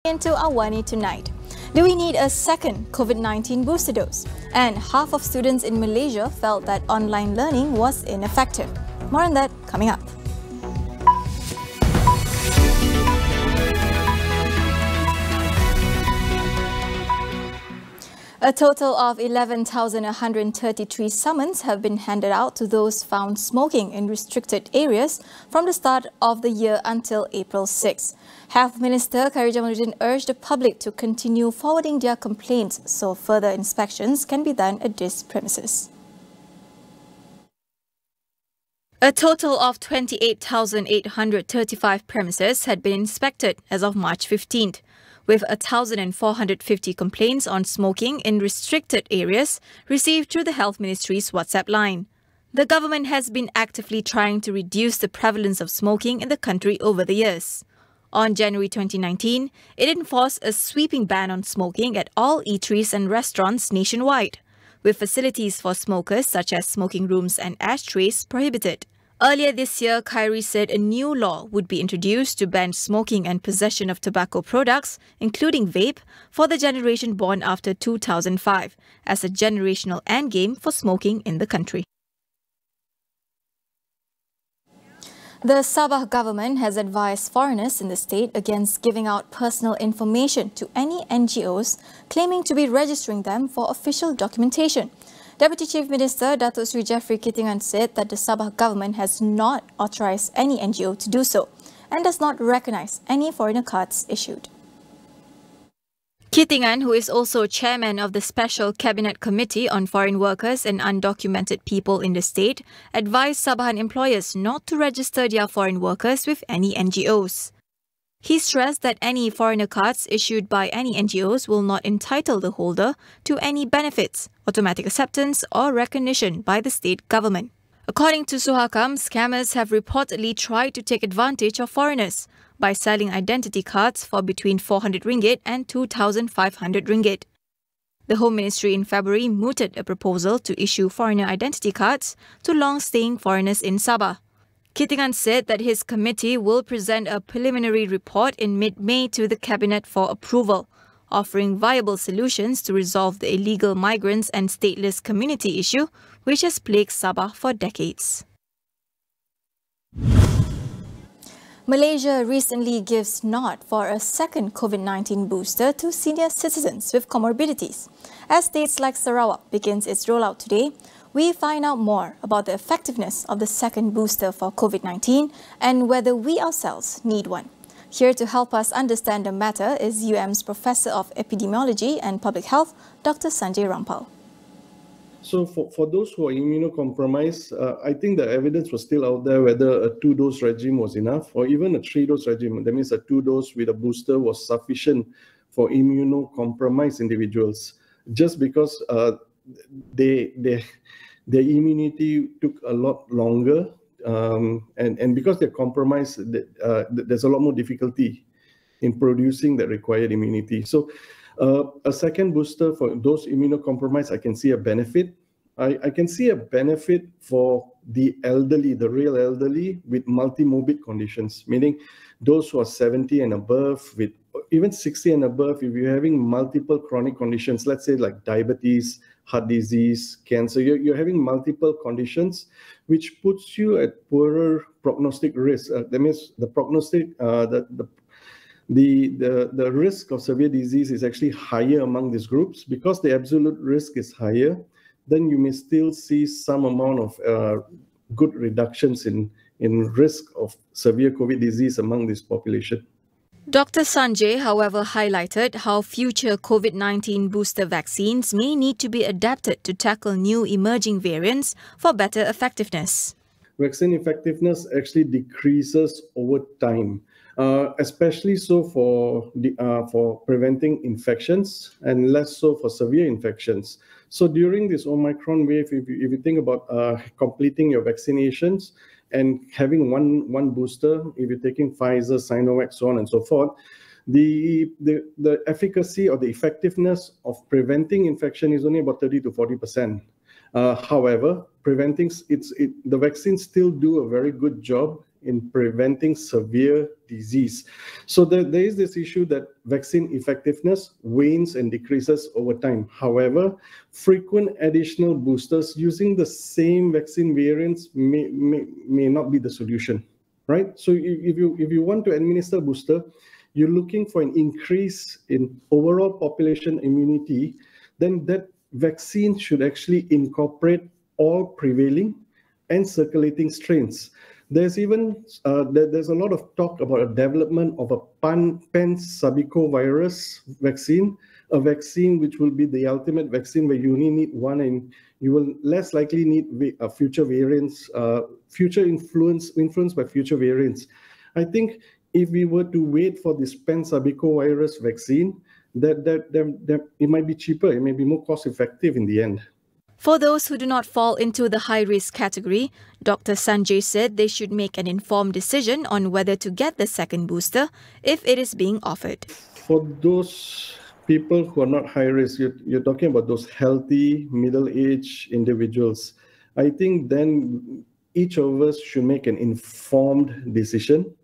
Into AWANI tonight. Do we need a second COVID-19 booster dose? And half of students in Malaysia felt that online learning was ineffective. More on that coming up. A total of 11,133 summons have been handed out to those found smoking in restricted areas from the start of the year until April 6. Health Minister Khairy Jamaluddin urged the public to continue forwarding their complaints so further inspections can be done at these premises. A total of 28,835 premises had been inspected as of March 15th. With 1,450 complaints on smoking in restricted areas received through the Health Ministry's WhatsApp line. The government has been actively trying to reduce the prevalence of smoking in the country over the years. On January 2019, it enforced a sweeping ban on smoking at all eateries and restaurants nationwide, with facilities for smokers such as smoking rooms and ashtrays prohibited. Earlier this year, Khairy said a new law would be introduced to ban smoking and possession of tobacco products, including vape, for the generation born after 2005, as a generational endgame for smoking in the country. The Sabah government has advised foreigners in the state against giving out personal information to any NGOs claiming to be registering them for official documentation. Deputy Chief Minister Datuk Seri Jeffrey Kittingan said that the Sabah government has not authorised any NGO to do so and does not recognise any foreigner cards issued. Kittingan, who is also chairman of the Special Cabinet Committee on Foreign Workers and Undocumented People in the state, advised Sabahan employers not to register their foreign workers with any NGOs. He stressed that any foreigner cards issued by any NGOs will not entitle the holder to any benefits, automatic acceptance or recognition by the state government. According to Suhakam, scammers have reportedly tried to take advantage of foreigners by selling identity cards for between 400 ringgit and 2,500 ringgit. The Home Ministry in February mooted a proposal to issue foreigner identity cards to long-staying foreigners in Sabah. Kittingan said that his committee will present a preliminary report in mid-May to the Cabinet for approval, offering viable solutions to resolve the illegal migrants and stateless community issue, which has plagued Sabah for decades. Malaysia recently gives nod for a second COVID-19 booster to senior citizens with comorbidities. As states like Sarawak begins its rollout today, we find out more about the effectiveness of the second booster for COVID-19 and whether we ourselves need one. Here to help us understand the matter is UM's Professor of Epidemiology and Public Health, Dr. Sanjay Rampal. So for those who are immunocompromised, I think the evidence was still out there whether a 2-dose regime was enough or even a 3-dose regime. That means a 2-dose with a booster was sufficient for immunocompromised individuals, just because their immunity took a lot longer, and because they're compromised, there's a lot more difficulty in producing the required immunity. So a second booster for those immunocompromised, I can see a benefit. I can see a benefit for the elderly, the real elderly with multimorbid conditions, meaning those who are 70 and above, with even 60 and above, if you're having multiple chronic conditions, let's say like diabetes, heart disease, cancer, you're having multiple conditions, which puts you at poorer prognostic risk. That means the prognostic, the risk of severe disease is actually higher among these groups. Because the absolute risk is higher, then you may still see some amount of good reductions in risk of severe COVID disease among this population. Dr. Sanjay, however, highlighted how future COVID-19 booster vaccines may need to be adapted to tackle new emerging variants for better effectiveness. Vaccine effectiveness actually decreases over time, especially so for preventing infections and less so for severe infections. So during this Omicron wave, if you think about completing your vaccinations and having one booster, if you're taking Pfizer, Sinovac, so on and so forth, the efficacy or the effectiveness of preventing infection is only about 30 to 40%. However, the vaccines still do a very good job in preventing severe disease. So there is this issue that vaccine effectiveness wanes and decreases over time. However, frequent additional boosters using the same vaccine variants may not be the solution, right? So if you want to administer booster, you're looking for an increase in overall population immunity, then that vaccine should actually incorporate all prevailing and circulating strains. There's even there's a lot of talk about a development of a pan-sabico-virus vaccine, a vaccine which will be the ultimate vaccine where you only need one and you will less likely need future variants, future influenced by future variants. I think if we were to wait for this pan-sabico-virus vaccine, that it might be cheaper, it may be more cost-effective in the end. For those who do not fall into the high-risk category, Dr. Sanjay said they should make an informed decision on whether to get the second booster if it is being offered. For those people who are not high risk, you're talking about those healthy, middle-aged individuals. I think then each of us should make an informed decision,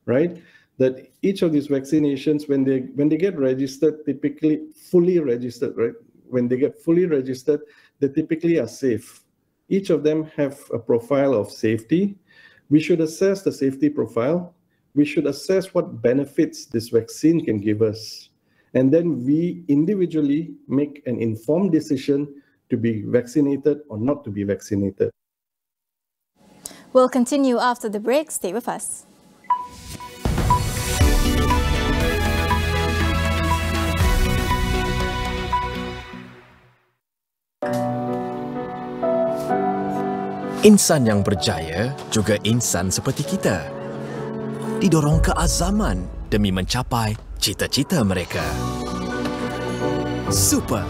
right? That each of these vaccinations, when they get registered, typically fully registered, right? When they get fully registered, they typically are safe. Each of them have a profile of safety. We should assess the safety profile. We should assess what benefits this vaccine can give us. And then we individually make an informed decision to be vaccinated or not to be vaccinated. We'll continue after the break. Stay with us. Insan yang berjaya juga insan seperti kita. Didorong ke azaman demi mencapai cita-cita mereka. Super.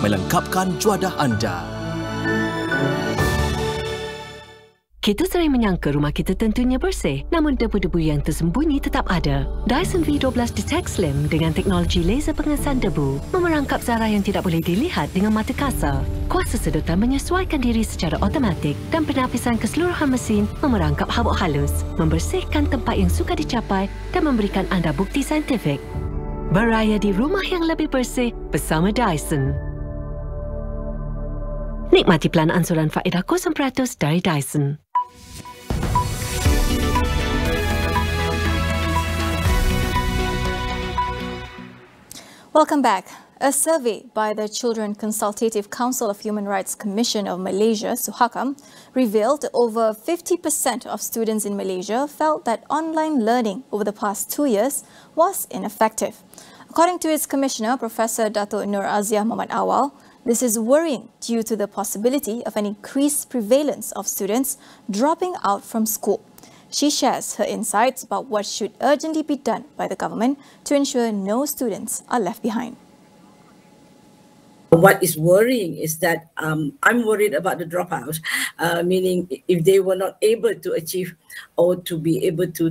Melengkapkan juadah anda. Kita sering menyangka rumah kita tentunya bersih, namun debu-debu yang tersembunyi tetap ada. Dyson V12 Detect Slim dengan teknologi laser pengesan debu memerangkap zarah yang tidak boleh dilihat dengan mata kasar. Kuasa sedotan menyesuaikan diri secara automatik dan penapisan keseluruhan mesin memerangkap habuk halus, membersihkan tempat yang sukar dicapai dan memberikan anda bukti saintifik. Beraya di rumah yang lebih bersih bersama Dyson. Nikmati plan ansuran faedah 0% dari Dyson. Welcome back. A survey by the Children Consultative Council of Human Rights Commission of Malaysia, Suhakam, revealed over 50% of students in Malaysia felt that online learning over the past 2 years was ineffective. According to its commissioner, Professor Dato' Nur Aziah Muhammad Awal, this is worrying due to the possibility of an increased prevalence of students dropping out from school. She shares her insights about what should urgently be done by the government to ensure no students are left behind. What is worrying is that I'm worried about the dropout, meaning if they were not able to achieve or to be able to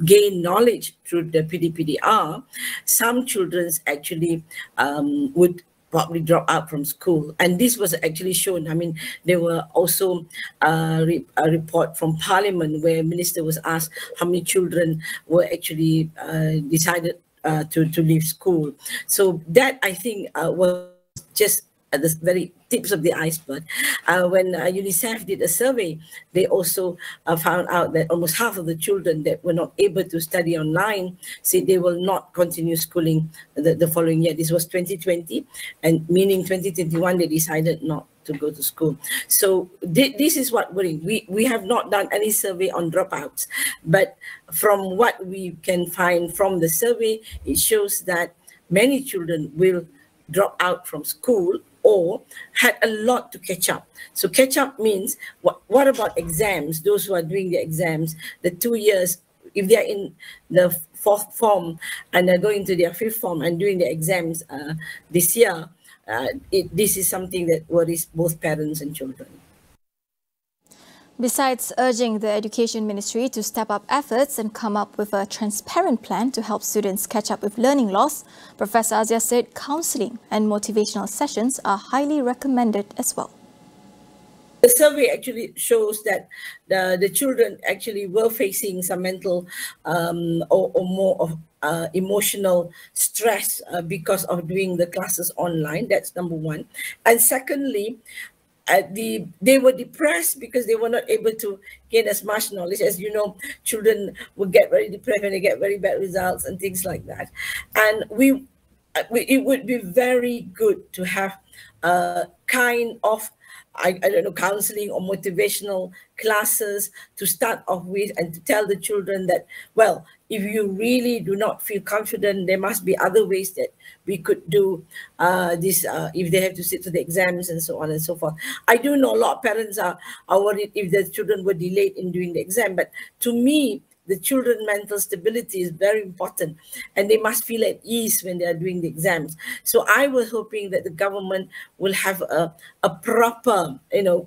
gain knowledge through the PDPDR, some children actually would probably drop out from school. And this was actually shown. I mean, there were also a report from Parliament where Minister was asked how many children were actually decided to leave school. So that, I think, was just at the very tips of the iceberg. When UNICEF did a survey, they also found out that almost half of the children that were not able to study online said they will not continue schooling the following year. This was 2020, and meaning 2021 they decided not to go to school. So this is what worrying. We have not done any survey on dropouts, but from what we can find from the survey, it shows that many children will drop out from school or had a lot to catch up. So catch up means, what about exams? Those who are doing the exams, the 2 years, if they are in the 4th form and they're going to their 5th form and doing the exams this year, this is something that worries both parents and children. Besides urging the Education Ministry to step up efforts and come up with a transparent plan to help students catch up with learning loss, Professor Aziah said counselling and motivational sessions are highly recommended as well. the survey actually shows that the children actually were facing some mental or more of emotional stress because of doing the classes online. That's number one. And secondly, they were depressed because they were not able to gain as much knowledge. As you know, children will get very depressed when they get very bad results and things like that. And it would be very good to have a kind of, I don't know, counseling or motivational classes to start off with, and to tell the children that, well, if you really do not feel confident, there must be other ways that we could do this if they have to sit to the exams and so on and so forth. I do know a lot of parents are worried if their children were delayed in doing the exam, but to me, the children's mental stability is very important, and they must feel at ease when they are doing the exams. So I was hoping that the government will have a proper,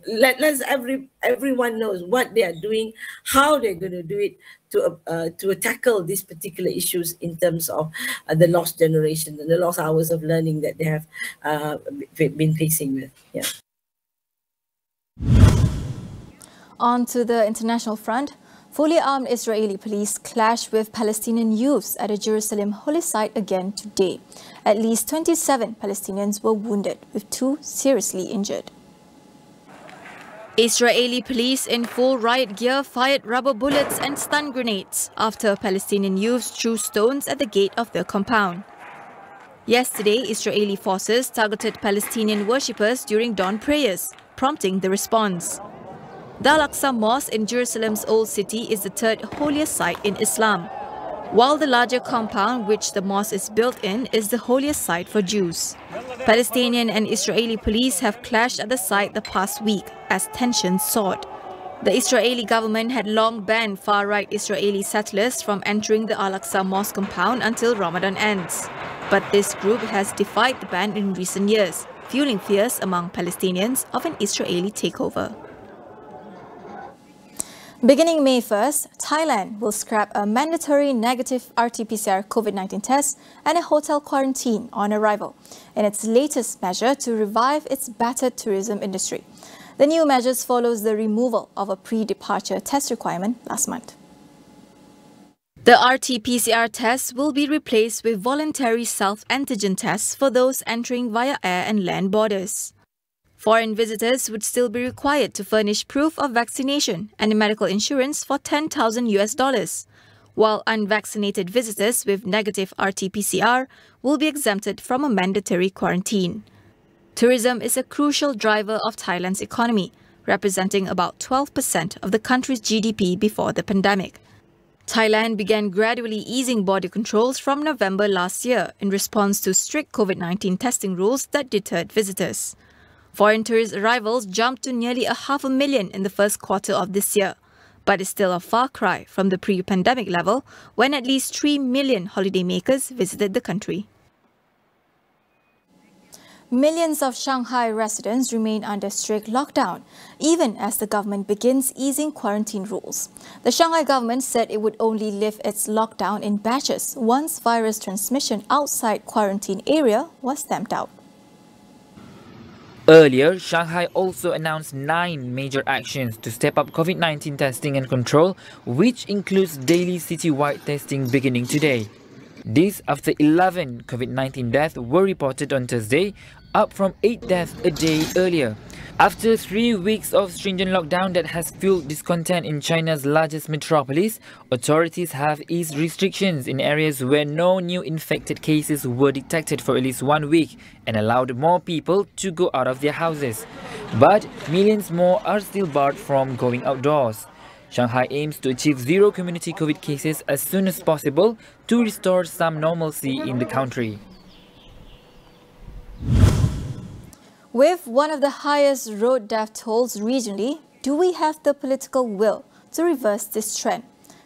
let everyone knows what they are doing, how they're going to do it to tackle these particular issues in terms of the lost generation and the lost hours of learning that they have been facing with. Yeah. On to the international front. Fully armed Israeli police clashed with Palestinian youths at a Jerusalem holy site again today. At least 27 Palestinians were wounded, with 2 seriously injured. Israeli police in full riot gear fired rubber bullets and stun grenades after Palestinian youths threw stones at the gate of the compound. Yesterday, Israeli forces targeted Palestinian worshippers during dawn prayers, prompting the response. The Al-Aqsa Mosque in Jerusalem's Old City is the 3rd holiest site in Islam, while the larger compound which the mosque is built in is the holiest site for Jews. Palestinian and Israeli police have clashed at the site the past week as tensions soared. The Israeli government had long banned far-right Israeli settlers from entering the Al-Aqsa Mosque compound until Ramadan ends. But this group has defied the ban in recent years, fueling fears among Palestinians of an Israeli takeover. Beginning May 1st, Thailand will scrap a mandatory negative RT-PCR COVID-19 test and a hotel quarantine on arrival, in its latest measure to revive its battered tourism industry. The new measures follows the removal of a pre-departure test requirement last month. The RT-PCR test will be replaced with voluntary self-antigen tests for those entering via air and land borders. Foreign visitors would still be required to furnish proof of vaccination and medical insurance for $10,000, while unvaccinated visitors with negative RT-PCR will be exempted from a mandatory quarantine. Tourism is a crucial driver of Thailand's economy, representing about 12% of the country's GDP before the pandemic. Thailand began gradually easing border controls from November last year in response to strict COVID-19 testing rules that deterred visitors. Foreign tourist arrivals jumped to nearly 500,000 in the first quarter of this year, but is still a far cry from the pre-pandemic level when at least 3 million holidaymakers visited the country. Millions of Shanghai residents remain under strict lockdown, even as the government begins easing quarantine rules. The Shanghai government said it would only lift its lockdown in batches once virus transmission outside quarantine area was stamped out. Earlier, Shanghai also announced 9 major actions to step up COVID-19 testing and control, which includes daily citywide testing beginning today. This after 11 COVID-19 deaths were reported on Thursday, up from 8 deaths a day earlier. After 3 weeks of stringent lockdown that has fueled discontent in China's largest metropolis, authorities have eased restrictions in areas where no new infected cases were detected for at least 1 week and allowed more people to go out of their houses. But millions more are still barred from going outdoors. Shanghai aims to achieve zero community COVID cases as soon as possible to restore some normalcy in the country. With one of the highest road death tolls regionally, do we have the political will to reverse this trend?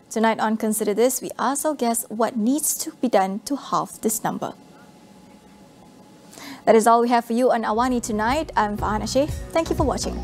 Tonight on Consider This, we ask our guests what needs to be done to halve this number. That is all we have for you on AWANI tonight. I'm Farhana Sheikh. Thank you for watching.